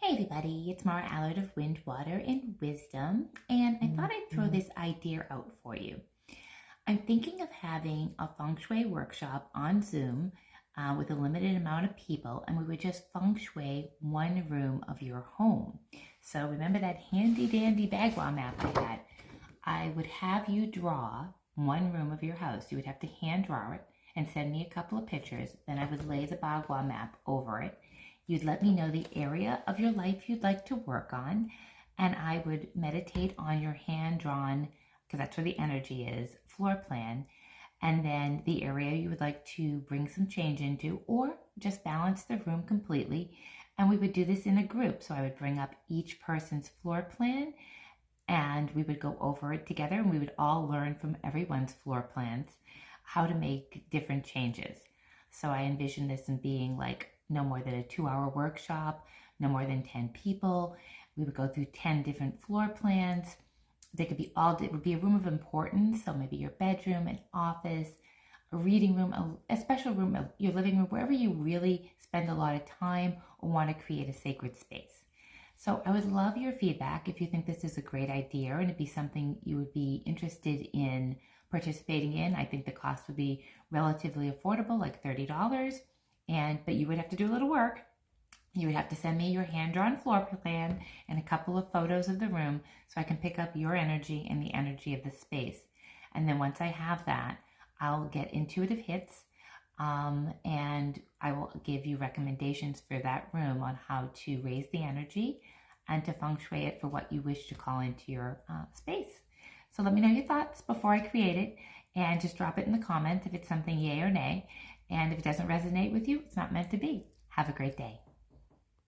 Hey everybody, it's Mara Allard of Wind, Water, and Wisdom, and I thought I'd throw this idea out for you. I'm thinking of having a feng shui workshop on Zoom with a limited amount of people, and we would just feng shui one room of your home. So remember that handy dandy bagua map I had? I would have you draw one room of your house. You would have to hand draw it and send me a couple of pictures. Then I would lay the bagua map over it. You'd let me know the area of your life you'd like to work on, and I would meditate on your hand-drawn, because that's where the energy is, floor plan, and then the area you would like to bring some change into, or just balance the room completely. And we would do this in a group. So I would bring up each person's floor plan, and we would go over it together, and we would all learn from everyone's floor plans how to make different changes. So I envision this in being like no more than a 2-hour workshop, no more than 10 people. We would go through 10 different floor plans. They could be it would be a room of importance. So maybe your bedroom, an office, a reading room, a special room, your living room, wherever you really spend a lot of time or want to create a sacred space. So I would love your feedback if you think this is a great idea and it'd be something you would be interested in participating in. I think the cost would be relatively affordable, like $30. But you would have to do a little work. You would have to send me your hand-drawn floor plan and a couple of photos of the room so I can pick up your energy and the energy of the space. And then once I have that, I'll get intuitive hits and I will give you recommendations for that room on how to raise the energy and to feng shui it for what you wish to call into your space. So let me know your thoughts before I create it, and just drop it in the comments if it's something yay or nay. And if it doesn't resonate with you, it's not meant to be. Have a great day.